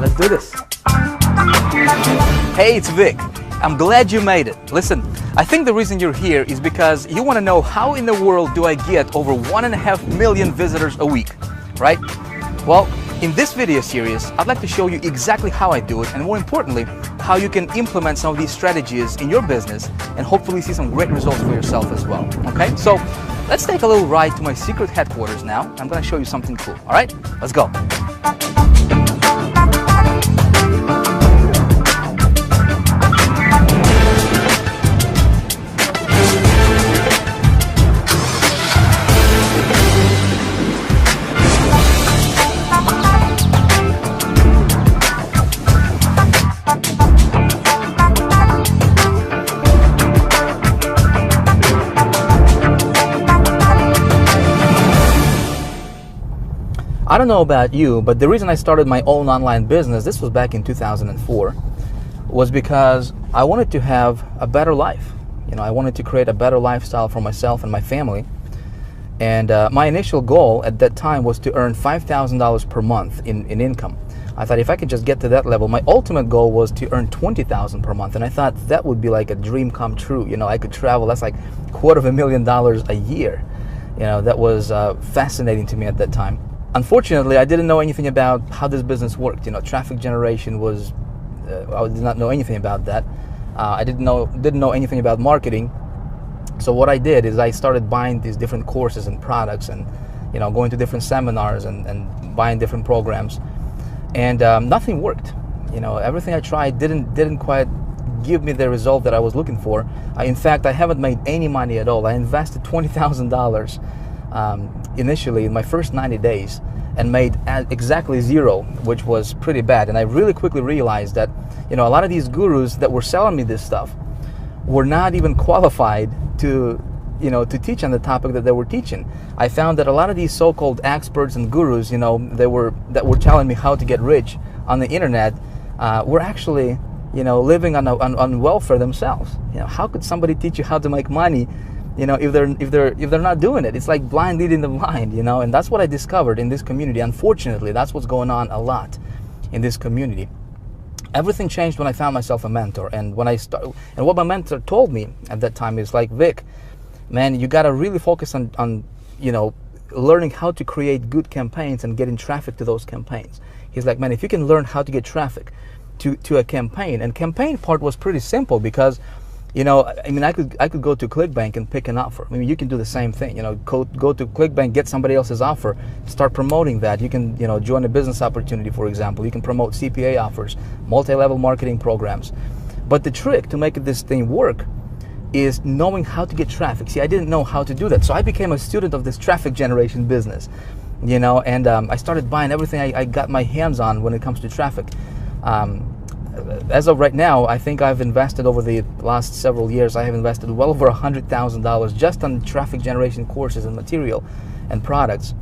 let's do this. Hey, it's Vic. I'm glad you made it. Listen, I think the reason you're here is because you want to know how in the world do I get over 1.5 million visitors a week, right? Well, in this video series, I'd like to show you exactly how I do it, and more importantly, how you can implement some of these strategies in your business and hopefully see some great results for yourself as well, okay? So let's take a little ride to my secret headquarters now. I'm going to show you something cool, all right? Let's go. I don't know about you, but the reason I started my own online business, this was back in 2004, was because I wanted to have a better life. You know, I wanted to create a better lifestyle for myself and my family. And my initial goal at that time was to earn $5,000 per month in income. I thought if I could just get to that level, my ultimate goal was to earn $20,000 per month. And I thought that would be like a dream come true. You know, I could travel, that's like $250,000 a year. You know, that was fascinating to me at that time. Unfortunately, I didn't know anything about how this business worked. You know, traffic generation was, I did not know anything about that. I didn't know anything about marketing. So what I did is I started buying these different courses and products and, you know, going to different seminars and buying different programs. And nothing worked. You know, everything I tried didn't quite give me the result that I was looking for. In fact, I haven't made any money at all. I invested $20,000 initially in my first 90 days and made exactly zero, which was pretty bad. And I really quickly realized that, you know, a lot of these gurus that were selling me this stuff were not even qualified to, you know, to teach on the topic that they were teaching. I found that a lot of these so-called experts and gurus, you know, that were telling me how to get rich on the internet, were actually, you know, living on welfare themselves. You know, how could somebody teach you how to make money, you know, if they're not doing it? It's like blind leading the blind, you know. And that's what I discovered in this community. Unfortunately, that's what's going on a lot in this community. Everything changed when I found myself a mentor, and when I started, and what my mentor told me at that time is like, Vic, man, you got to really focus on, you know, learning how to create good campaigns and getting traffic to those campaigns. He's like, man, if you can learn how to get traffic to a campaign, and campaign part was pretty simple because, you know, I mean, I could go to Clickbank and pick an offer. I mean, you can do the same thing. You know, go to Clickbank, get somebody else's offer, start promoting that. You can, you know, join a business opportunity, for example. You can promote CPA offers, multi-level marketing programs. But the trick to make this thing work is knowing how to get traffic. See, I didn't know how to do that, so I became a student of this traffic generation business. You know, and I started buying everything I got my hands on when it comes to traffic. As of right now, I think I've invested over the last several years, I have invested well over $100,000 just on traffic generation courses and material and products.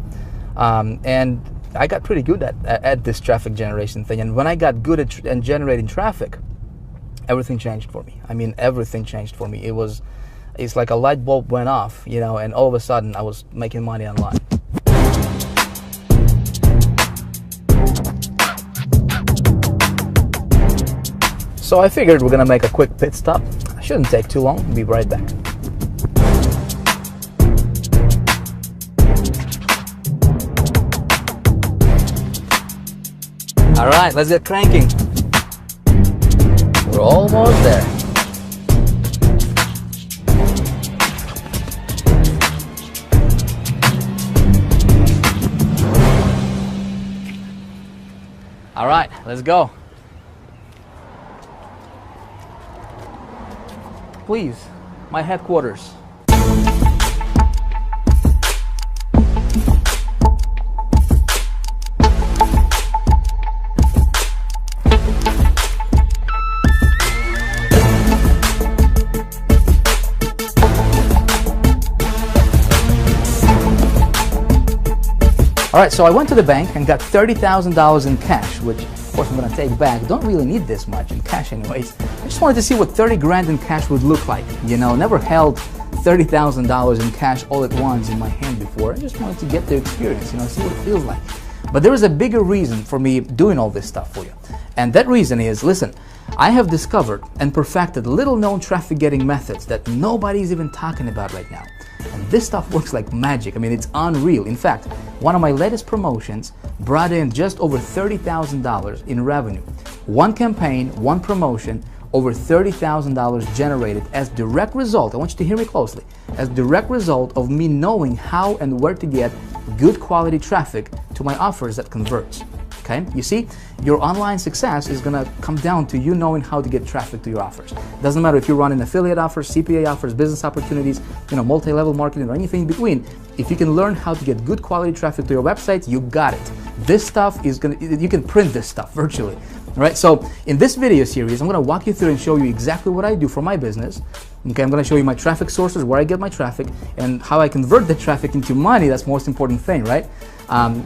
And I got pretty good at this traffic generation thing. And when I got good at generating traffic, everything changed for me. I mean, everything changed for me. It's like a light bulb went off, you know, and all of a sudden I was making money online. So I figured we're gonna make a quick pit stop. Shouldn't take too long. We'll be right back. All right, let's get cranking. We're almost there. All right, let's go. Please, my headquarters. All right, so I went to the bank and got $30,000 in cash, which of course I'm gonna take back. Don't really need this much in cash anyways. I just wanted to see what 30 grand in cash would look like. You know, never held $30,000 in cash all at once in my hand before. I just wanted to get the experience, you know, see what it feels like. But there is a bigger reason for me doing all this stuff for you. And that reason is, listen, I have discovered and perfected little known traffic getting methods that nobody's even talking about right now. And this stuff works like magic. I mean, it's unreal. In fact, one of my latest promotions brought in just over $30,000 in revenue. One campaign, one promotion, over $30,000 generated as direct result, I want you to hear me closely, as direct result of me knowing how and where to get good quality traffic to my offers that converts. Okay? You see, your online success is gonna come down to you knowing how to get traffic to your offers. Doesn't matter if you're running affiliate offers, CPA offers, business opportunities, multi-level marketing or anything in between. If you can learn how to get good quality traffic to your website, you got it. This stuff is you can print this stuff virtually. All right, so in this video series, I'm going to walk you through and show you exactly what I do for my business. Okay, I'm going to show you my traffic sources, where I get my traffic, and how I convert the traffic into money. That's the most important thing, right?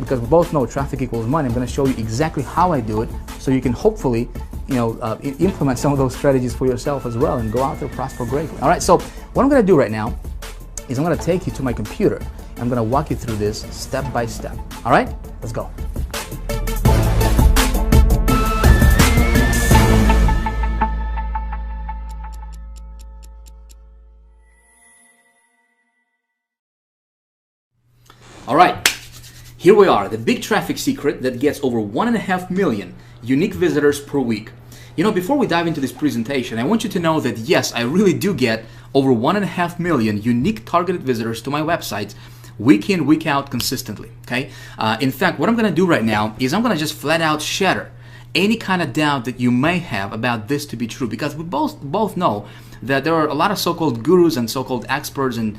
Because we both know traffic equals money. I'm going to show you exactly how I do it, so you can hopefully, implement some of those strategies for yourself as well and go out there, prosper greatly. All right, so what I'm going to do right now is I'm going to take you to my computer. And I'm going to walk you through this step by step. All right, let's go. All right, here we are, the big traffic secret that gets over 1.5 million unique visitors per week. Before we dive into this presentation, I want you to know that yes, I really do get over 1.5 million unique targeted visitors to my website week in, week out consistently, okay? In fact, what I'm gonna do right now is I'm gonna just flat out shatter any kind of doubt that you may have about this to be true, because we both know that there are a lot of so-called gurus and so-called experts and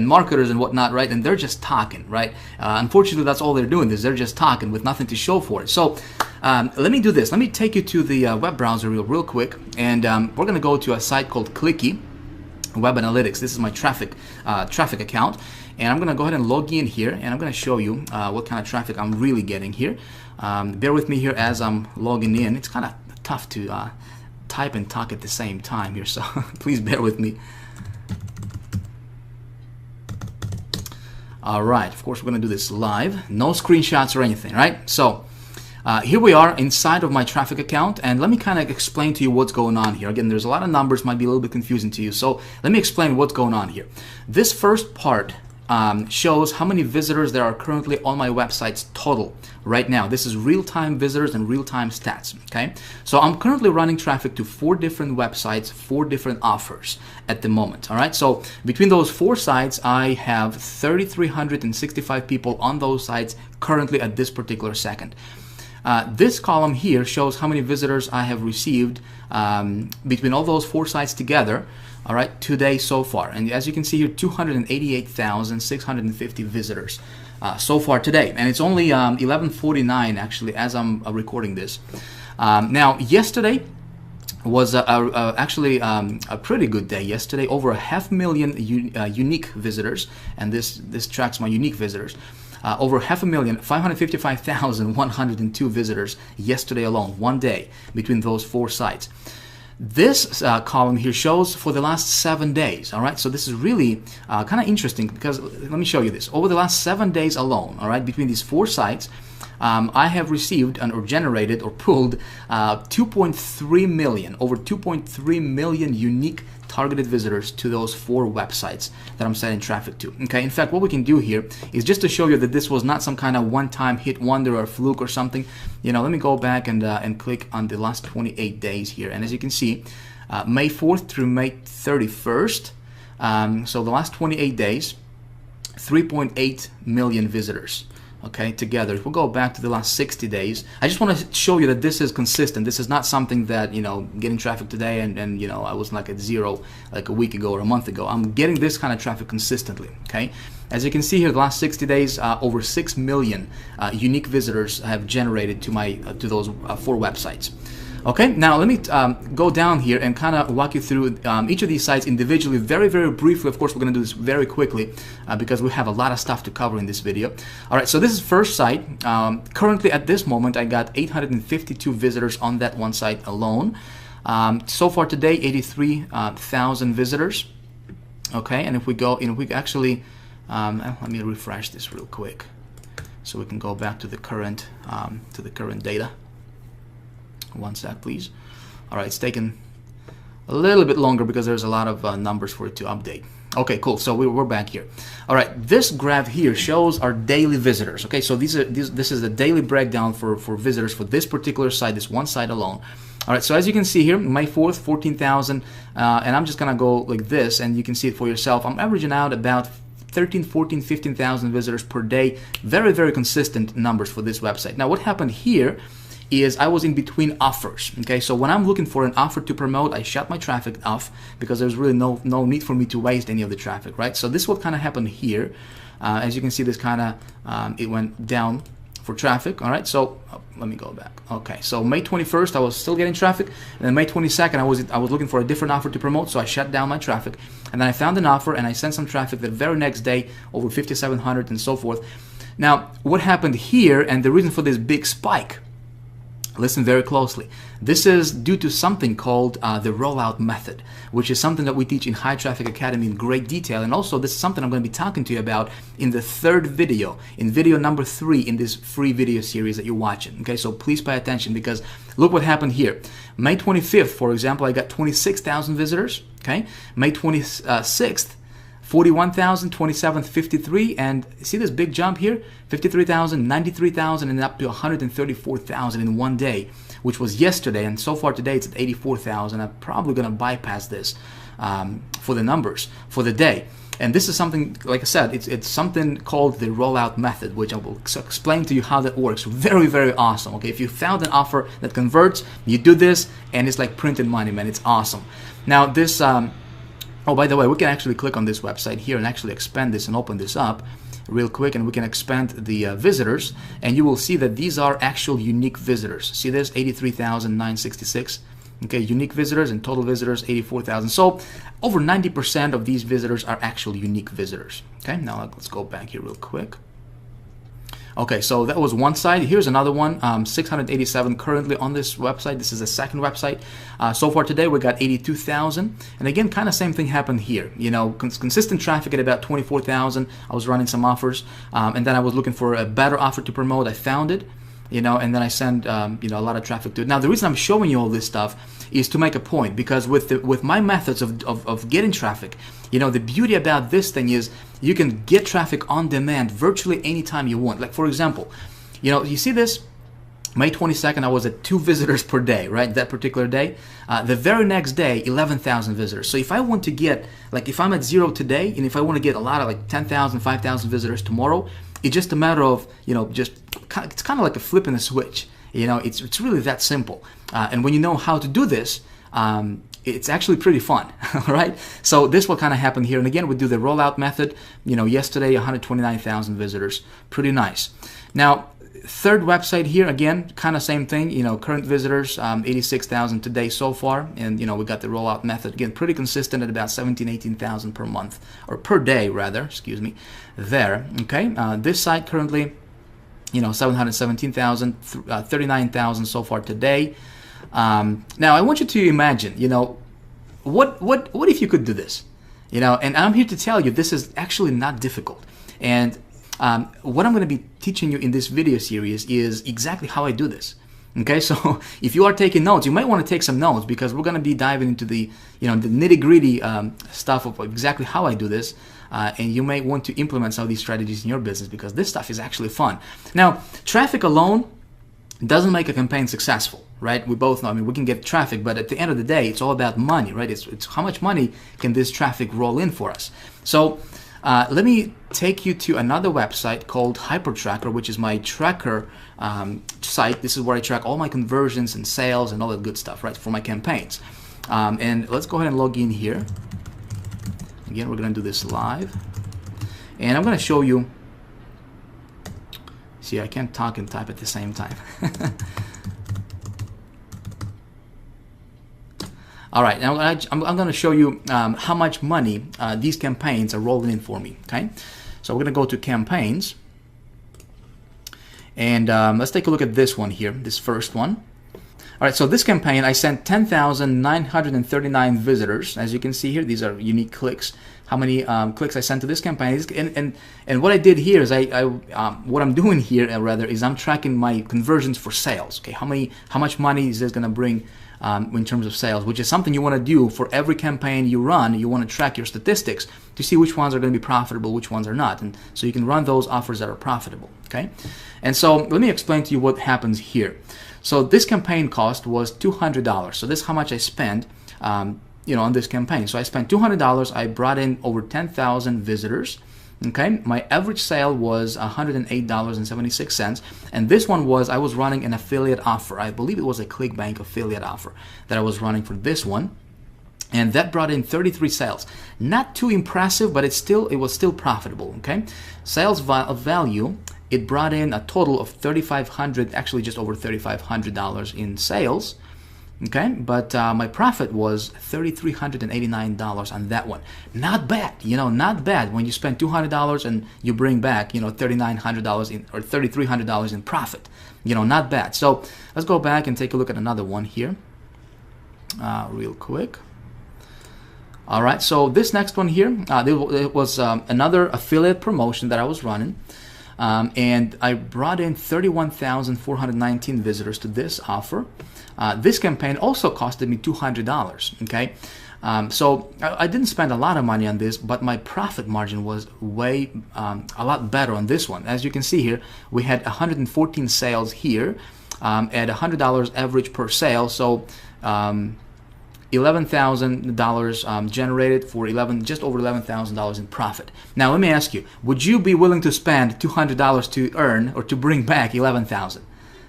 marketers and whatnot, right? And they're just talking, right? Unfortunately, that's all they're doing is they're just talking with nothing to show for it. So let me do this. Let me take you to the web browser real quick, and we're going to go to a site called Clicky Web Analytics. This is my traffic account, and I'm going to go ahead and log in here, and I'm going to show you what kind of traffic I'm really getting here. Bear with me here as I'm logging in. It's kind of tough to type and talk at the same time here, so please bear with me. All right, of course we're going to do this live, no screenshots or anything, right? So here we are inside of my traffic account, and let me kind of explain to you what's going on here. Again, there's a lot of numbers, might be a little bit confusing to you, so let me explain what's going on here. This first part shows how many visitors there are currently on my websites total right now. This is real-time visitors and real-time stats, okay? So I'm currently running traffic to 4 different websites, 4 different offers at the moment, all right? So between those 4 sites, I have 3,365 people on those sites currently at this particular second. This column here shows how many visitors I have received between all those 4 sites together, all right, today so far. And as you can see here, 288,650 visitors so far today. And it's only 11:49 actually as I'm recording this. Now, yesterday was actually a pretty good day. Yesterday, over 500,000 unique visitors, and this tracks my unique visitors. Over 500,000, 555,102 visitors yesterday alone, one day between those 4 sites. This column here shows for the last 7 days, all right? So this is really kind of interesting, because let me show you this. Over the last 7 days alone, all right, between these 4 sites, I have received or generated or pulled 2.3 million, over 2.3 million unique targeted visitors to those 4 websites that I'm sending traffic to. Okay, in fact, what we can do here is just to show you that this was not some kind of one-time hit wonder or fluke or something. Let me go back and click on the last 28 days here, and as you can see, May 4th through May 31st, so the last 28 days, 3.8 million visitors. Okay, together. If we'll go back to the last 60 days, I just want to show you that this is consistent. This is not something that, getting traffic today and I was like at 0 like a week ago or a month ago. I'm getting this kind of traffic consistently, okay? As you can see here, the last 60 days, over 6 million unique visitors have generated to those 4 websites. Okay, now let me go down here and kind of walk you through each of these sites individually, very, very briefly. Of course, we're going to do this very quickly because we have a lot of stuff to cover in this video. All right, so this is first site. Currently, at this moment, I got 852 visitors on that one site alone. So far today, 83,000 visitors. Okay, and if we go, we actually, let me refresh this real quick so we can go back to the current data. One sec, please. All right, it's taken a little bit longer because there's a lot of numbers for it to update. Okay, cool. So we're back here. All right, this graph here shows our daily visitors. Okay, so this is the daily breakdown for visitors for this particular site, this one site alone. All right, so as you can see here, May 4th, 14,000, and I'm just gonna go like this, and you can see it for yourself. I'm averaging out about 13, 14, 15,000 visitors per day. Very, very consistent numbers for this website. Now, what happened here is I was in between offers. Okay, so when I'm looking for an offer to promote, I shut my traffic off because there's really no need for me to waste any of the traffic, right? So this is what kind of happened here. As you can see, this kind of it went down for traffic. All right, so let me go back. Okay, so May 21st I was still getting traffic, and then May 22nd I was looking for a different offer to promote, so I shut down my traffic, and then I found an offer and I sent some traffic the very next day, over 5,700 and so forth. Now, what happened here, and the reason for this big spike, listen very closely. This is due to something called the rollout method, which is something that we teach in High Traffic Academy in great detail. And also, this is something I'm going to be talking to you about in the third video, in video number 3 in this free video series that you're watching. Okay, so please pay attention, because look what happened here. May 25th, for example, I got 26,000 visitors. Okay, May 26th, 41,000, 27th, 53, and see this big jump here? 53,000, 93,000, and up to 134,000 in one day, which was yesterday, and so far today it's at 84,000. I'm probably going to bypass this for the numbers for the day. And this is something, like I said, it's something called the rollout method, which I will explain to you how that works. Very, very awesome. Okay, if you found an offer that converts, you do this, and it's like printed money, man. It's awesome. Now this. Oh, by the way, we can actually click on this website here and actually expand this and open this up real quick, and we can expand the visitors, and you will see that these are actual unique visitors. See this? 83,966. Okay, unique visitors, and total visitors 84,000. So over 90% of these visitors are actual unique visitors. Okay, now let's go back here real quick. Okay, so that was one side. Here's another one, 687 currently on this website. This is the second website. So far today, we got 82,000. And again, kind of same thing happened here. You know, consistent traffic at about 24,000. I was running some offers, and then I was looking for a better offer to promote. I found it, you know, and then I sent, you know, a lot of traffic to it. Now, the reason I'm showing you all this stuff is to make a point, because with my methods of getting traffic, you know, the beauty about this thing is you can get traffic on demand virtually anytime you want. Like, for example, you know, you see this? May 22nd, I was at 2 visitors per day, right? That particular day. The very next day, 11,000 visitors. So if I want to get, like, if I'm at 0 today, and if I want to get a lot of, like, 10,000, 5,000 visitors tomorrow, it's just a matter of, you know, it's kind of like a flip in a switch. You know, it's really that simple. And when you know how to do this, it's actually pretty fun, all right? So this will kind of happen here. And again, we do the rollout method. You know, yesterday, 129,000 visitors. Pretty nice. Now, third website here, again, kind of same thing. You know, current visitors, 86,000 today so far. And, you know, we got the rollout method. Again, pretty consistent at about 17, 18,000 per month, or per day, rather, excuse me, there, okay? This site currently, you know, 717,000, 39,000 so far today. Now, I want you to imagine, you know, what if you could do this? You know, and I'm here to tell you this is actually not difficult. And what I'm going to be teaching you in this video series is exactly how I do this. Okay, so if you are taking notes, you might want to take some notes, because we're going to be diving into the, you know, the nitty-gritty stuff of exactly how I do this. And you may want to implement some of these strategies in your business, because this stuff is actually fun. Now, traffic alone doesn't make a campaign successful, right? We both know, I mean, we can get traffic, but at the end of the day, it's all about money, right? It's how much money can this traffic roll in for us. So let me take you to another website called HyperTracker, which is my tracker site. This is where I track all my conversions and sales and all that good stuff, right, for my campaigns. And let's go ahead and log in here. Again, we're going to do this live. And I'm going to show you. See, I can't talk and type at the same time. All right, now I'm going to show you how much money these campaigns are rolling in for me, okay? So we're going to go to campaigns. And let's take a look at this one here, this first one. All right, so this campaign, I sent 10,939 visitors. As you can see here, these are unique clicks. How many clicks I sent to this campaign. And what I did here is what I'm doing here rather is I'm tracking my conversions for sales. Okay, how much money is this going to bring in terms of sales, which is something you want to do for every campaign you run. You want to track your statistics to see which ones are going to be profitable, which ones are not, and so you can run those offers that are profitable. Okay, and so let me explain to you what happens here. So this campaign cost was $200. So this is how much I spent, on this campaign. So I spent $200. I brought in over 10,000 visitors. Okay, my average sale was $108.76, and this one was I was running an affiliate offer. I believe it was a Clickbank affiliate offer that I was running for this one, and that brought in 33 sales. Not too impressive, but it was still profitable. Okay, sales value. It brought in a total of $3,500, actually just over $3,500 in sales. Okay, but my profit was $3,389 on that one. Not bad, not bad when you spend $200 and you bring back, $3,900 in or $3,300 in profit. Not bad. So let's go back and take a look at another one here, real quick. All right, so this next one here, it was another affiliate promotion that I was running. And I brought in 31,419 visitors to this offer. This campaign also costed me $200. Okay, so I didn't spend a lot of money on this, but my profit margin was way a lot better on this one. As you can see here, we had 114 sales here at $100 average per sale. So $11,000 generated for just over $11,000 in profit. Now let me ask you, would you be willing to spend $200 to earn or to bring back $11,000?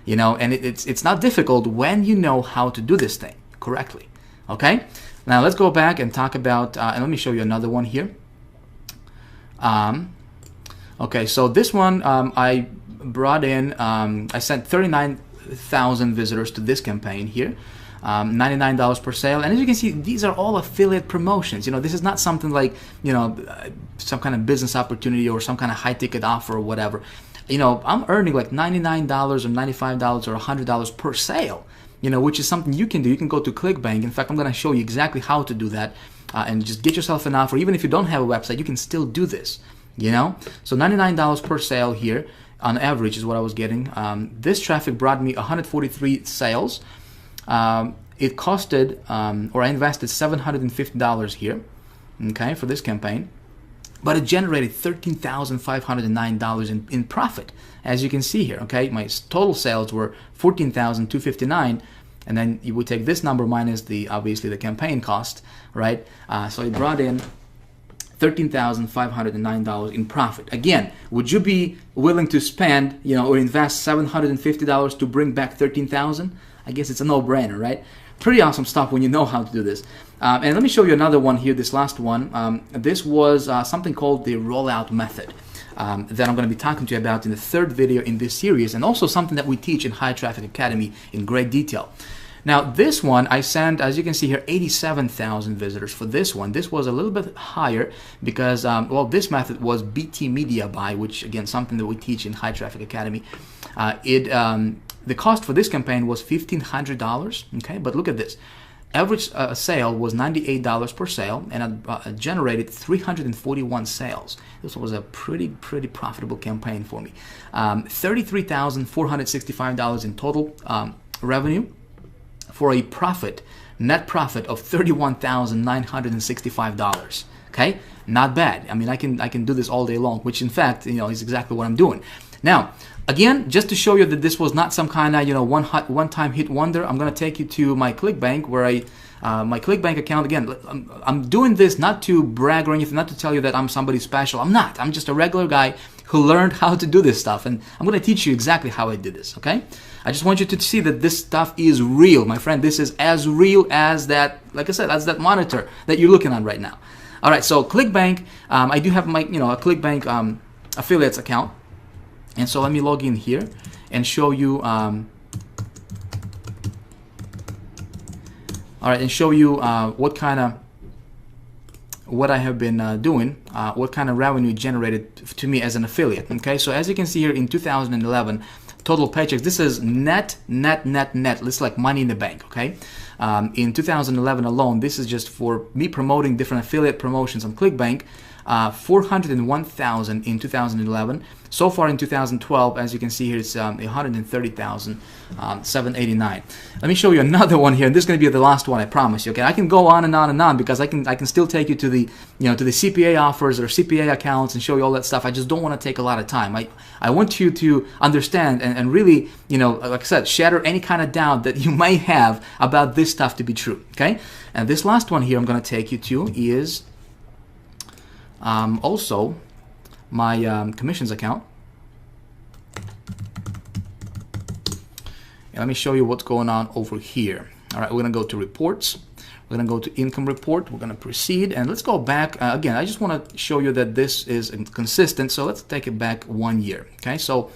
And it's not difficult when you know how to do this thing correctly. Okay, now let's go back and talk about and let me show you another one here. Okay, so this one I brought in I sent 39,000 visitors to this campaign here. $99 per sale, and as you can see, these are all affiliate promotions. This is not something like some kind of business opportunity or some kind of high ticket offer or whatever. I'm earning like $99 or $95 or $100 per sale, which is something you can do. You can go to Clickbank. In fact, I'm going to show you exactly how to do that and just get yourself an offer. Even if you don't have a website, you can still do this, So $99 per sale here on average is what I was getting. This traffic brought me 143 sales. It costed, or I invested $750 here, okay, for this campaign, but it generated $13,509 in profit, as you can see here. Okay, my total sales were $14,259, and then you would take this number minus obviously the campaign cost, right? So it brought in $13,509 in profit. Again, would you be willing to spend, or invest $750 to bring back $13,000? I guess it's a no-brainer, right? Pretty awesome stuff when you know how to do this. And let me show you another one here, this last one. This was something called the rollout method that I'm going to be talking to you about in the third video in this series, and also something that we teach in High Traffic Academy in great detail. Now, this one, I sent, as you can see here, 87,000 visitors for this one. This was a little bit higher because, this method was BT Media Buy, which, again, something that we teach in High Traffic Academy. The cost for this campaign was $1,500, okay? But look at this. Average sale was $98 per sale, and I generated 341 sales. This was a pretty profitable campaign for me. $33,465 in total revenue for a net profit of $31,965. Okay, not bad. I mean, I can do this all day long, which in fact, is exactly what I'm doing. Now, again, just to show you that this was not some kind of one-time hit wonder, I'm going to take you to my Clickbank, where my Clickbank account. Again, I'm doing this not to brag or anything, not to tell you that I'm somebody special. I'm not. I'm just a regular guy who learned how to do this stuff, and I'm going to teach you exactly how I did this. Okay? I just want you to see that this stuff is real, my friend. This is as real as that, like I said, as that monitor that you're looking at right now. All right. So Clickbank, I do have my a Clickbank affiliates account. And so let me log in here and show you, what I have been doing, what kind of revenue generated to me as an affiliate. Okay, so as you can see here, in 2011, total paychecks. This is net. This is like money in the bank, okay? In 2011 alone, this is just for me promoting different affiliate promotions on Clickbank. 401,000 in 2011. So far in 2012, as you can see here, it's 130,789. Let me show you another one here, and this is going to be the last one, I promise you. Okay, I can go on and on and on because I can still take you to the to the CPA offers or CPA accounts and show you all that stuff. I just don't want to take a lot of time. I want you to understand and really, like I said, shatter any kind of doubt that you may have about this stuff to be true. Okay, and this last one here I'm going to take you to is also my commissions account. And let me show you what's going on over here. All right, we're going to go to reports. We're going to go to income report. We're going to proceed. And let's go back. Again, I just want to show you that this is consistent. So let's take it back 1 year. Okay, so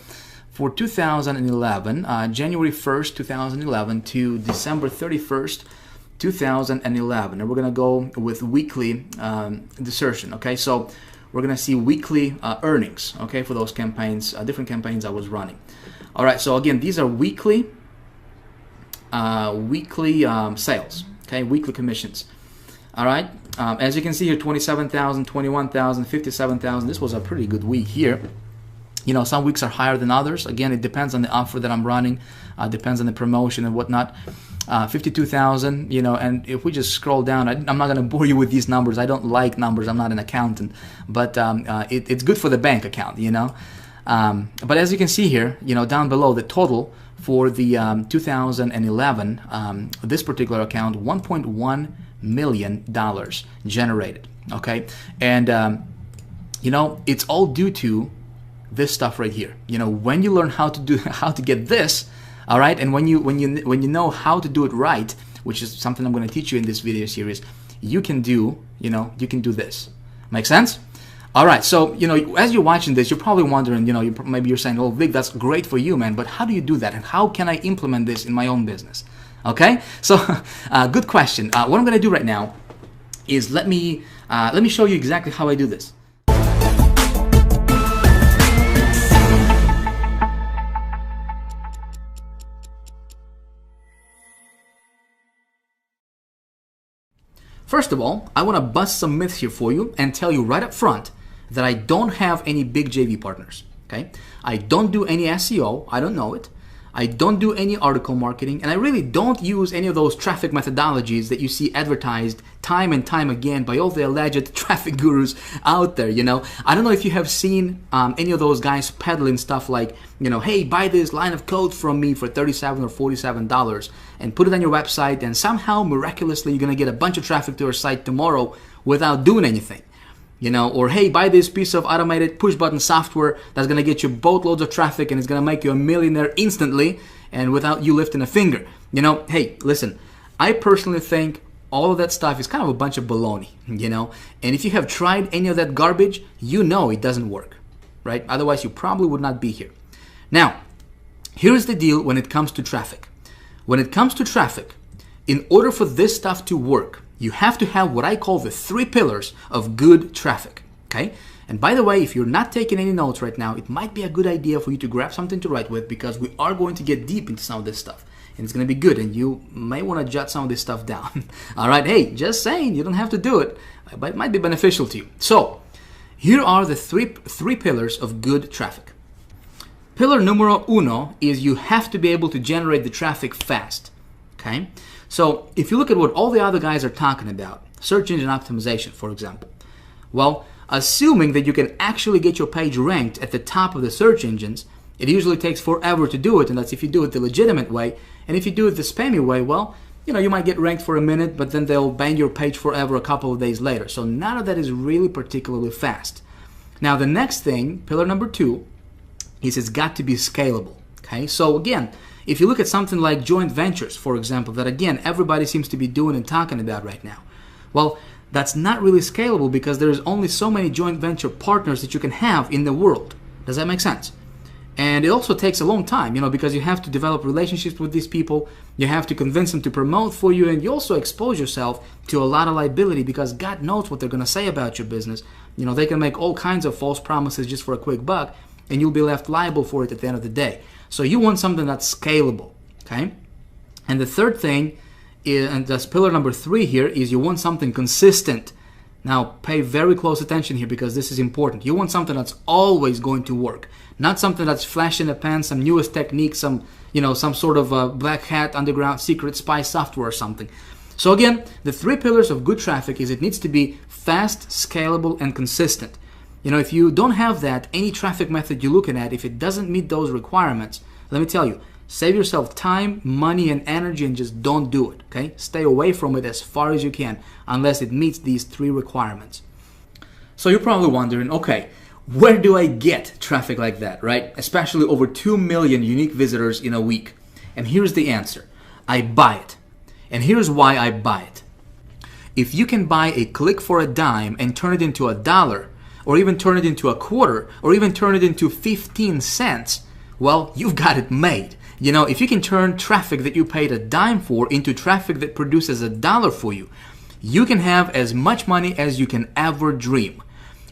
for 2011, January 1st, 2011 to December 31st, 2011, and we're going to go with weekly desertion. Okay, so we're going to see weekly earnings, okay, for those campaigns, different campaigns I was running. All right, so again, these are weekly sales, okay, weekly commissions. All right, as you can see here, 27,000, 21,000, 57,000. This was a pretty good week here. Some weeks are higher than others. Again, it depends on the offer that I'm running, depends on the promotion and whatnot. 52,000, and if we just scroll down, I'm not going to bore you with these numbers. I don't like numbers. I'm not an accountant, but it's good for the bank account, But as you can see here, down below, the total for the 2011, this particular account, $1.1 million generated, okay? And, it's all due to this stuff right here. When you learn how to get this, all right, and when you know how to do it right, which is something I'm going to teach you in this video series, you can do this. Make sense? All right, so as you're watching this, you're probably wondering, maybe you're saying, "Oh, Vic, that's great for you, man, but how do you do that, and how can I implement this in my own business?" Okay, so good question. What I'm going to do right now is let me show you exactly how I do this. First of all, I want to bust some myths here for you and tell you right up front that I don't have any big JV partners, okay? I don't do any SEO, I don't know it. I don't do any article marketing, and I really don't use any of those traffic methodologies that you see advertised time and time again by all the alleged traffic gurus out there, I don't know if you have seen any of those guys peddling stuff like, hey, buy this line of code from me for $37 or $47 and put it on your website, and somehow, miraculously, you're going to get a bunch of traffic to your site tomorrow without doing anything. Or hey, buy this piece of automated push button software that's going to get you boatloads of traffic and it's going to make you a millionaire instantly and without you lifting a finger. Hey, listen, I personally think all of that stuff is kind of a bunch of baloney, and if you have tried any of that garbage, it doesn't work, right? Otherwise, you probably would not be here. Now, here's the deal when it comes to traffic. When it comes to traffic, in order for this stuff to work, you have to have what I call the 3 pillars of good traffic, okay? And by the way, if you're not taking any notes right now, it might be a good idea for you to grab something to write with, because we are going to get deep into some of this stuff. And it's going to be good, and you may want to jot some of this stuff down. All right, hey, just saying, you don't have to do it, but it might be beneficial to you. So, here are the three pillars of good traffic. Pillar numero uno is you have to be able to generate the traffic fast, okay? So if you look at what all the other guys are talking about, search engine optimization, for example, well, assuming that you can actually get your page ranked at the top of the search engines, it usually takes forever to do it, and that's if you do it the legitimate way. And if you do it the spammy way, well, you might get ranked for a minute, but then they'll ban your page forever a couple of days later. So none of that is really particularly fast. Now the next thing, pillar number 2, is it's got to be scalable, okay? So again, if you look at something like joint ventures, for example, that again, everybody seems to be doing and talking about right now. Well, that's not really scalable because there's only so many joint venture partners that you can have in the world. Does that make sense? And it also takes a long time, because you have to develop relationships with these people. You have to convince them to promote for you, and you also expose yourself to a lot of liability because God knows what they're going to say about your business. They can make all kinds of false promises just for a quick buck. and you'll be left liable for it at the end of the day. So you want something that's scalable, okay? And the third thing is, and that's pillar number 3 here, is you want something consistent. Now, pay very close attention here because this is important. You want something that's always going to work, not something that's flash in the pan, some newest technique, some sort of black hat, underground, secret spy software or something. So again, the 3 pillars of good traffic is it needs to be fast, scalable, and consistent. If you don't have that, any traffic method you're looking at, if it doesn't meet those requirements, let me tell you, save yourself time, money, and energy and just don't do it, okay? Stay away from it as far as you can unless it meets these 3 requirements. So you're probably wondering, okay, where do I get traffic like that, right? Especially over 2 million unique visitors in a week. And here's the answer. I buy it. And here's why I buy it. If you can buy a click for a dime and turn it into $1, or even turn it into a quarter, or even turn it into 15 cents, well, you've got it made. If you can turn traffic that you paid a dime for into traffic that produces $1 for you, you can have as much money as you can ever dream.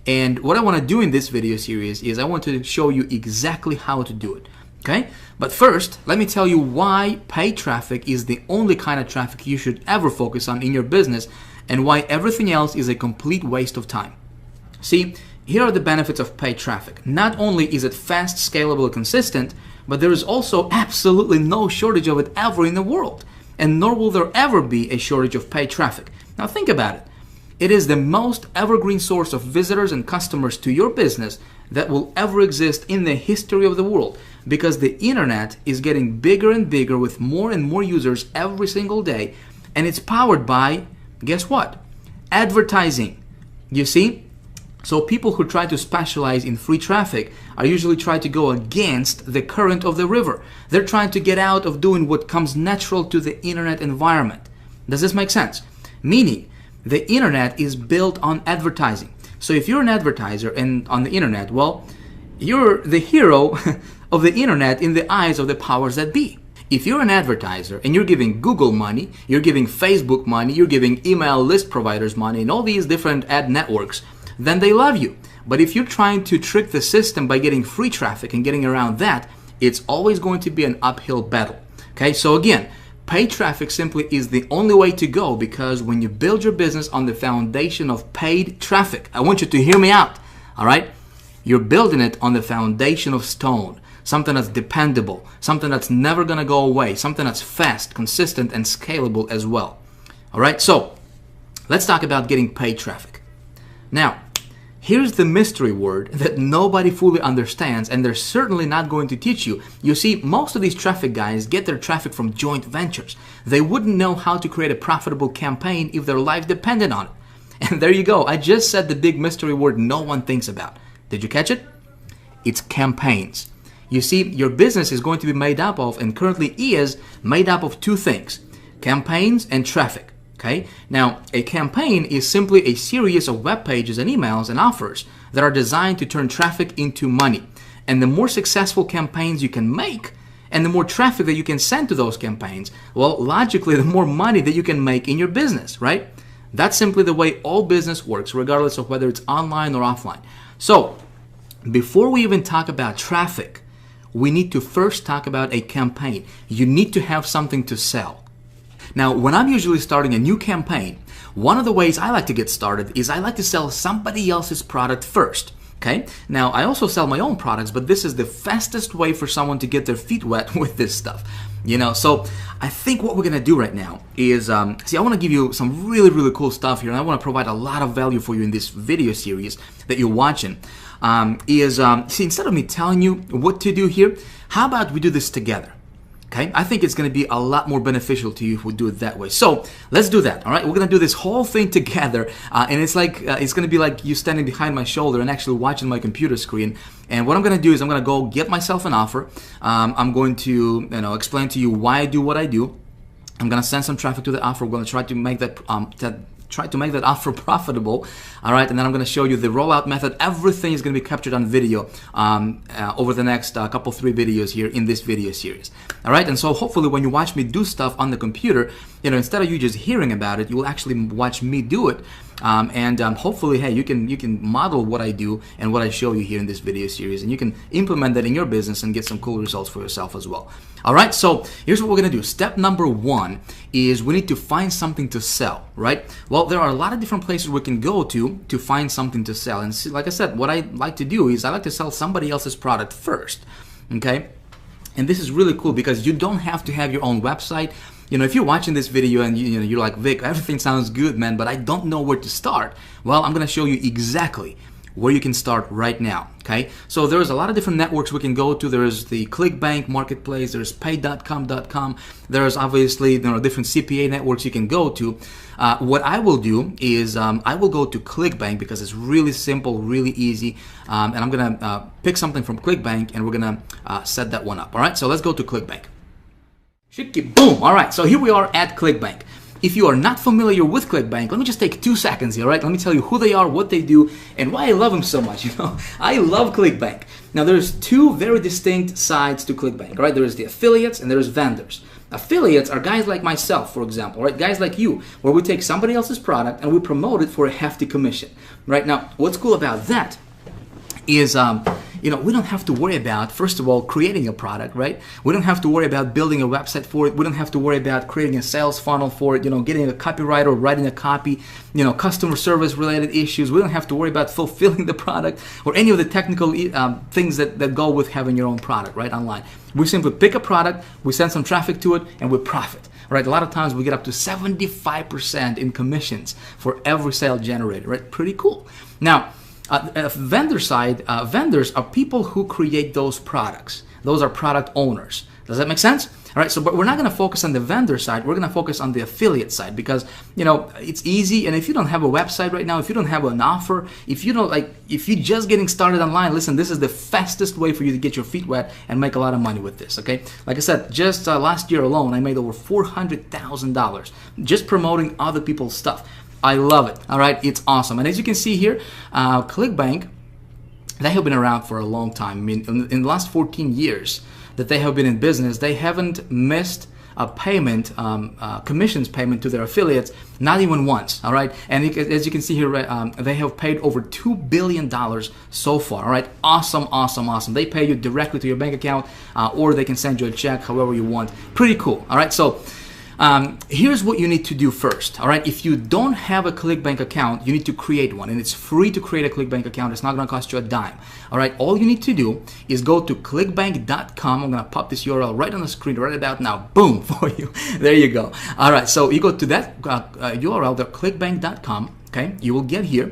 And what I want to do in this video series is I want to show you exactly how to do it. Okay? But first, let me tell you why paid traffic is the only kind of traffic you should ever focus on in your business and why everything else is a complete waste of time. See, here are the benefits of paid traffic. Not only is it fast, scalable, and consistent, but there is also absolutely no shortage of it ever in the world. And nor will there ever be a shortage of paid traffic. Now think about it. It is the most evergreen source of visitors and customers to your business that will ever exist in the history of the world, because the internet is getting bigger and bigger with more and more users every single day, and it's powered by, guess what? Advertising. You see? So people who try to specialize in free traffic are usually trying to go against the current of the river. They're trying to get out of doing what comes natural to the internet environment. Does this make sense? Meaning, the internet is built on advertising. So if you're an advertiser and on the internet, well, you're the hero of the internet in the eyes of the powers that be. If you're an advertiser and you're giving Google money, you're giving Facebook money, you're giving email list providers money and all these different ad networks, then they love you. But if you're trying to trick the system by getting free traffic and getting around that, it's always going to be an uphill battle. Okay, so again, paid traffic simply is the only way to go, because when you build your business on the foundation of paid traffic, I want you to hear me out, all right? You're building it on the foundation of stone, something that's dependable, something that's never gonna go away, something that's fast, consistent, and scalable as well. All right, so let's talk about getting paid traffic. Now, here's the mystery word that nobody fully understands, and they're certainly not going to teach you. You see, most of these traffic guys get their traffic from joint ventures. They wouldn't know how to create a profitable campaign if their life depended on it. And there you go. I just said the big mystery word no one thinks about. Did you catch it? It's campaigns. You see, your business is going to be made up of, and currently is, made up of 2 things: campaigns and traffic. Okay? Now, a campaign is simply a series of web pages and emails and offers that are designed to turn traffic into money. And the more successful campaigns you can make, and the more traffic that you can send to those campaigns, well, logically, the more money that you can make in your business, right? That's simply the way all business works, regardless of whether it's online or offline. So, before we even talk about traffic, we need to first talk about a campaign. You need to have something to sell. Now, when I'm usually starting a new campaign, one of the ways I like to get started is I like to sell somebody else's product first. Okay? Now, I also sell my own products, but this is the fastest way for someone to get their feet wet with this stuff. So I think what we're going to do right now is, I want to give you some really, really cool stuff here, and I want to provide a lot of value for you in this video series that you're watching. Instead of me telling you what to do here, how about we do this together? Okay, I think it's going to be a lot more beneficial to you if we do it that way. So let's do that. All right, we're going to do this whole thing together, and it's like it's going to be like you standing behind my shoulder and actually watching my computer screen. And what I'm going to do is I'm going to go get myself an offer. I'm going to explain to you why I do what I do. I'm going to send some traffic to the offer. We're going to try to make that offer profitable, all right? And then I'm going to show you the rollout method. Everything is going to be captured on video over the next 3 videos here in this video series, all right? And so hopefully when you watch me do stuff on the computer, instead of you just hearing about it, you will actually watch me do it, and hopefully, hey, you can model what I do and what I show you here in this video series, and you can implement that in your business and get some cool results for yourself as well. All right, so here's what we're gonna do. Step number one is we need to find something to sell, right? Well, there are a lot of different places we can go to find something to sell. And see, like I said, what I like to do is I like to sell somebody else's product first, okay? And this is really cool because you don't have to have your own website. You know, if you're watching this video and you're like, Vic, everything sounds good, man, but I don't know where to start. Well, I'm gonna show you exactly where you can start right now, okay? So there's a lot of different networks we can go to. There's the Clickbank marketplace, there's pay.com.com, there's obviously different CPA networks you can go to. What I will do is I will go to Clickbank because it's really simple, really easy, and I'm gonna pick something from Clickbank and we're gonna set that one up, all right? So let's go to Clickbank. Shiki boom, all right, so here we are at Clickbank. If you are not familiar with Clickbank, let me just take 2 seconds here, right? Let me tell you who they are, what they do, and why I love them so much. I love Clickbank. Now, there's 2 very distinct sides to Clickbank, right? There's the affiliates and there's vendors. Affiliates are guys like myself, for example, right? Guys like you, where we take somebody else's product and we promote it for a hefty commission, right? Now, what's cool about that is, we don't have to worry about, first of all, creating a product, right? We don't have to worry about building a website for it. We don't have to worry about creating a sales funnel for it, getting a copywriter, writing a copy, customer service related issues. We don't have to worry about fulfilling the product or any of the technical things that go with having your own product, right, online. We simply pick a product, we send some traffic to it, and we profit, right? A lot of times we get up to 75% in commissions for every sale generated, right? Pretty cool. Now, vendor side, vendors are people who create those products. Those are product owners. Does that make sense? All right, so but we're not going to focus on the vendor side. We're going to focus on the affiliate side because, it's easy. And if you don't have a website right now, if you don't have an offer, if you're just getting started online, listen, this is the fastest way for you to get your feet wet and make a lot of money with this, okay? Like I said, just last year alone, I made over $400,000 just promoting other people's stuff. I love it, all right? It's awesome. And as you can see here, Clickbank, they have been around for a long time. I mean, in the last 14 years that they have been in business, they haven't missed a payment, commissions payment to their affiliates, not even once, all right? And as you can see here, they have paid over $2 billion so far, all right? Awesome, awesome, awesome. They pay you directly to your bank account, or they can send you a check, however you want. Pretty cool, all right? So, here's what you need to do first, all right? If you don't have a Clickbank account, you need to create one, and it's free to create a Clickbank account. It's not gonna cost you a dime, all right? All you need to do is go to clickbank.com. I'm gonna pop this URL right on the screen right about now, boom, for you. There you go. All right, so you go to that URL, the clickbank.com, okay? You will get here,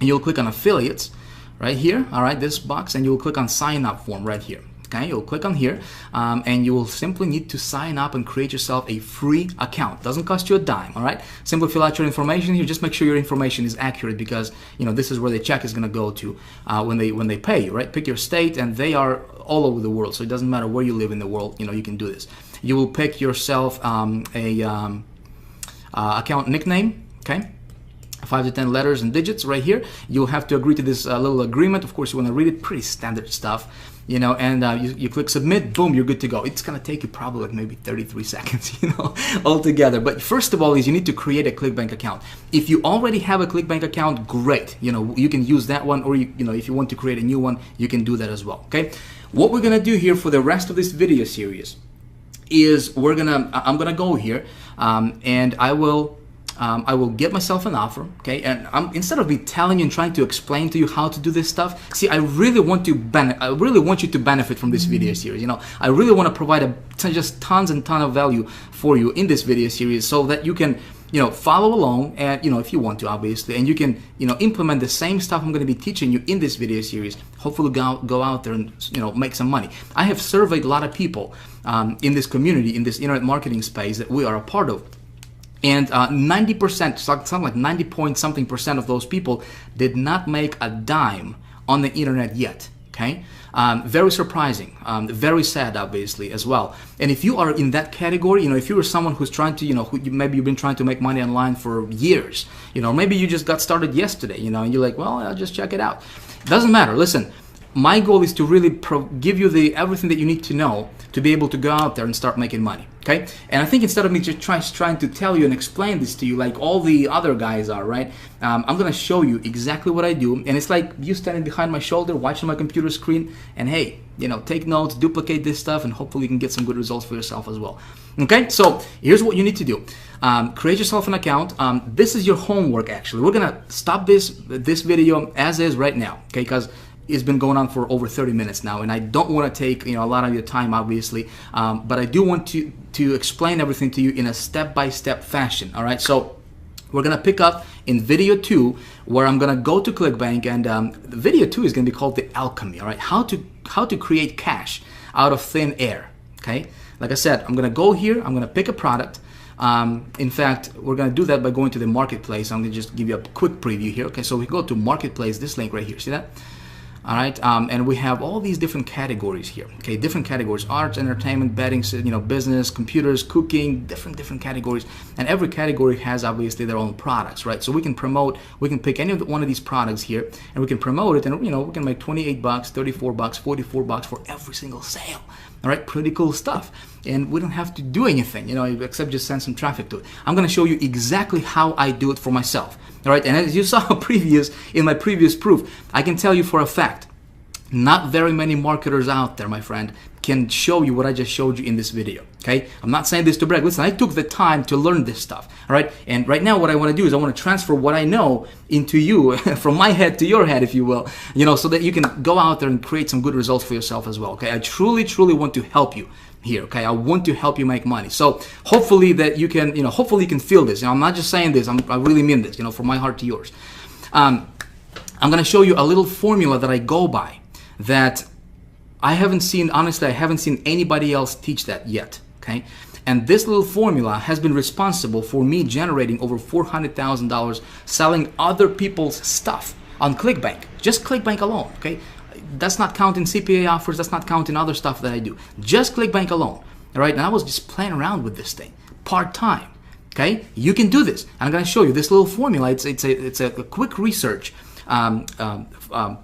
and you'll click on affiliates right here, all right, this box, and you'll click on sign up form right here. Okay, you'll click on here and you will simply need to sign up and create yourself a free account. Doesn't cost you a dime, all right? Simply fill out your information here. Just make sure your information is accurate because, this is where the check is going to go to when they pay you, right? Pick your state, and they are all over the world, so it doesn't matter where you live in the world, you can do this. You will pick yourself a account nickname, okay? 5 to 10 letters and digits right here. You'll have to agree to this little agreement. Of course, you want to read it. Pretty standard stuff, and you click submit, boom, you're good to go. It's going to take you probably like maybe 33 seconds, altogether. But first of all is you need to create a Clickbank account. If you already have a Clickbank account, great. You can use that one, or if you want to create a new one, you can do that as well, okay? What we're going to do here for the rest of this video series is I'm going to go here and I will get myself an offer, okay? And instead of me telling you and trying to explain to you how to do this stuff, see, I really want you to benefit from this video series. I really want to provide just tons and tons of value for you in this video series so that you can, follow along, and if you want to, obviously, and you can, implement the same stuff I'm going to be teaching you in this video series. Hopefully, go out there and make some money. I have surveyed a lot of people in this community, in this internet marketing space that we are a part of. And 90%, something like 90 point something percent of those people did not make a dime on the internet yet, okay? Very surprising, very sad, obviously, as well. And if you are in that category, if you are someone who's trying to, maybe you've been trying to make money online for years, maybe you just got started yesterday, and you're like, well, I'll just check it out. Doesn't matter, listen. My goal is to really give you everything that you need to know to be able to go out there and start making money, okay? Okay, and I think instead of me just trying to tell you and explain this to you like all the other guys are, right? I'm gonna show you exactly what I do, and it's like you standing behind my shoulder, watching my computer screen, and hey, you know, take notes, duplicate this stuff, and hopefully you can get some good results for yourself as well. Okay, so here's what you need to do: create yourself an account. This is your homework. Actually, we're gonna stop this video as is right now, okay? Because it's been going on for over 30 minutes now, and I don't want to take, you know, a lot of your time, obviously, but I do want to explain everything to you in a step-by-step fashion. All right, so we're gonna pick up in video 2, where I'm gonna go to Clickbank, and the video 2 is gonna be called the alchemy. All right, how to create cash out of thin air. Okay, like I said, I'm gonna go here, I'm gonna pick a product. In fact, we're gonna do that by going to the marketplace. I'm gonna just give you a quick preview here. Okay, so we go to marketplace, this link right here, see that? All right, and we have all these different categories here. Okay, different categories: arts, entertainment, betting, you know, business, computers, cooking, different categories. And every category has obviously their own products, right? So we can promote, we can pick any one of these products here, and we can promote it, and you know, we can make 28 bucks, 34 bucks, 44 bucks for every single sale. All right, pretty cool stuff. And we don't have to do anything, you know, except just send some traffic to it. I'm gonna show you exactly how I do it for myself. All right, and as you saw in my previous proof, I can tell you for a fact, not very many marketers out there, my friend, can show you what I just showed you in this video. Okay, I'm not saying this to brag. Listen, I took the time to learn this stuff. All right, and right now what I want to do is I want to transfer what I know into you, from my head to your head, if you will, you know, so that you can go out there and create some good results for yourself as well. Okay, I truly want to help you here. Okay, I want to help you make money. So hopefully that you can, you know, hopefully you can feel this. You know, I'm not just saying this. I really mean this. You know, from my heart to yours. I'm going to show you a little formula that I go by that I haven't seen. Honestly, I haven't seen anybody else teach that yet. Okay, and this little formula has been responsible for me generating over $400,000 selling other people's stuff on Clickbank. Just Clickbank alone. Okay. That's not counting CPA offers, that's not counting other stuff that I do. Just Clickbank alone, all right? And I was just playing around with this thing, part-time, okay? You can do this. And I'm gonna show you this little formula. It's a quick research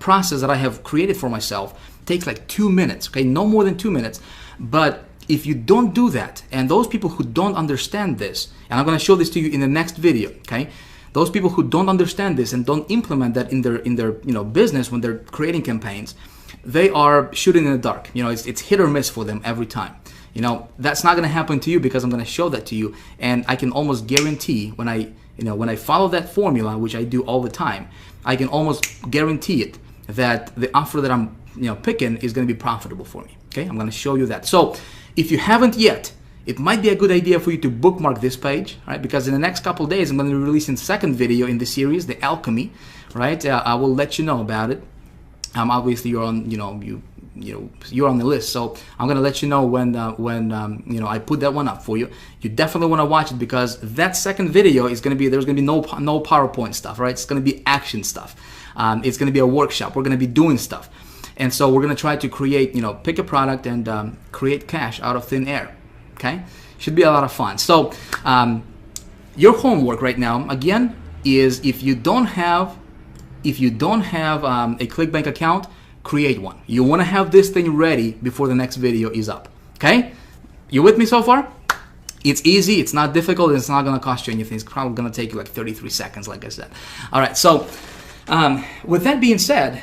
process that I have created for myself. It takes like 2 minutes, okay? No more than 2 minutes. But if you don't do that, and those people who don't understand this, and I'm gonna show this to you in the next video, okay? Those people who don't understand this and don't implement that in their you know, business when they're creating campaigns, they are shooting in the dark. You know, it's hit or miss for them every time. You know, that's not going to happen to you because I'm going to show that to you, and I can almost guarantee when I follow that formula, which I do all the time, I can almost guarantee it that the offer that I'm, you know, picking is going to be profitable for me. Okay, I'm going to show you that. So if you haven't yet, it might be a good idea for you to bookmark this page, right? Because in the next couple of days, I'm going to be releasing the second video in the series, the alchemy, right? I will let you know about it. Obviously, you're on, you know, you're on the list, so I'm going to let you know when you know, I put that one up for you. You definitely want to watch it because that second video is going to be, there's going to be no PowerPoint stuff, right? It's going to be action stuff. It's going to be a workshop. We're going to be doing stuff, and so we're going to try to create, you know, pick a product and create cash out of thin air. Okay, should be a lot of fun. So your homework right now, again, is if you don't have a Clickbank account, create one. You want to have this thing ready before the next video is up. Okay, you with me so far? It's easy, it's not difficult, and it's not going to cost you anything. It's probably going to take you like 33 seconds, like I said. All right, so with that being said,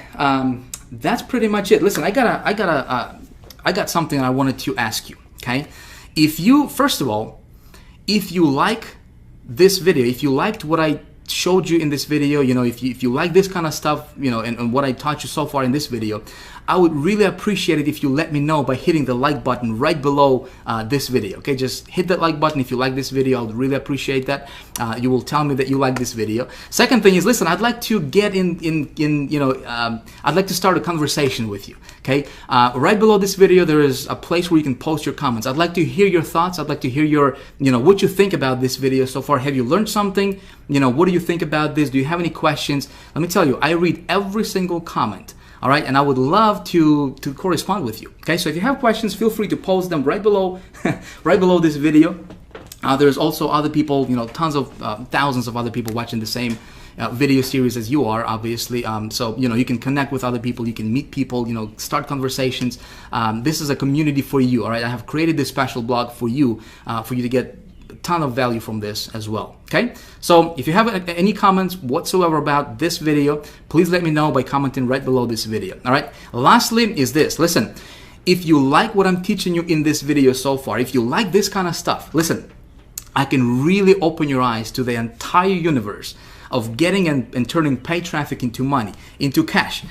that's pretty much it. Listen, I got something I wanted to ask you. Okay. If you, first of all, if you like this video, if you liked what I showed you in this video, you know, if you like this kind of stuff, you know, and what I taught you so far in this video, I would really appreciate it if you let me know by hitting the like button right below this video. Okay, just hit that like button if you like this video. I would really appreciate that. You will tell me that you like this video. Second thing is, listen, I'd like to get in you know, I'd like to start a conversation with you. Okay, right below this video there is a place where you can post your comments. I'd like to hear your thoughts. I'd like to hear your, you know, what you think about this video so far. Have you learned something? You know, what do you think about this? Do you have any questions? Let me tell you, I read every single comment. All right, and I would love to correspond with you. Okay, so if you have questions, feel free to post them right below, right below this video. There's also other people, you know, tons of thousands of other people watching the same, video series as you are, obviously. So you can connect with other people, you can meet people, start conversations. This is a community for you. All right, I have created this special blog for you to get a ton of value from this as well. Okay, so if you have any comments whatsoever about this video, please let me know by commenting right below this video. All right, lastly is this. Listen, if you like what I'm teaching you in this video so far, if you like this kind of stuff, listen, I can really open your eyes to the entire universe of getting and turning paid traffic into money, into cash,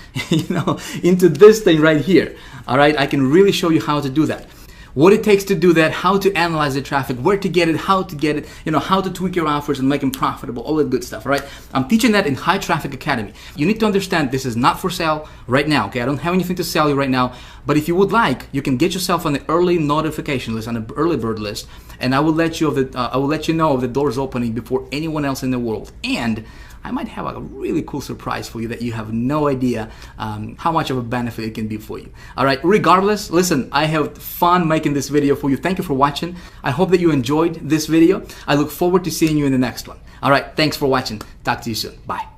into this thing right here. All right, I can really show you how to do that. What it takes to do that, how to analyze the traffic, where to get it, how to get it, how to tweak your offers and make them profitable, all that good stuff, all right? I'm teaching that in High Traffic Academy. You need to understand this is not for sale right now, okay? I don't have anything to sell you right now, but if you would like, you can get yourself on the early notification list, on the early bird list, and I will let you know of the doors opening before anyone else in the world. And I might have a really cool surprise for you that you have no idea how much of a benefit it can be for you. All right, regardless, listen, I have fun making this video for you. Thank you for watching. I hope that you enjoyed this video. I look forward to seeing you in the next one. All right, thanks for watching. Talk to you soon. Bye.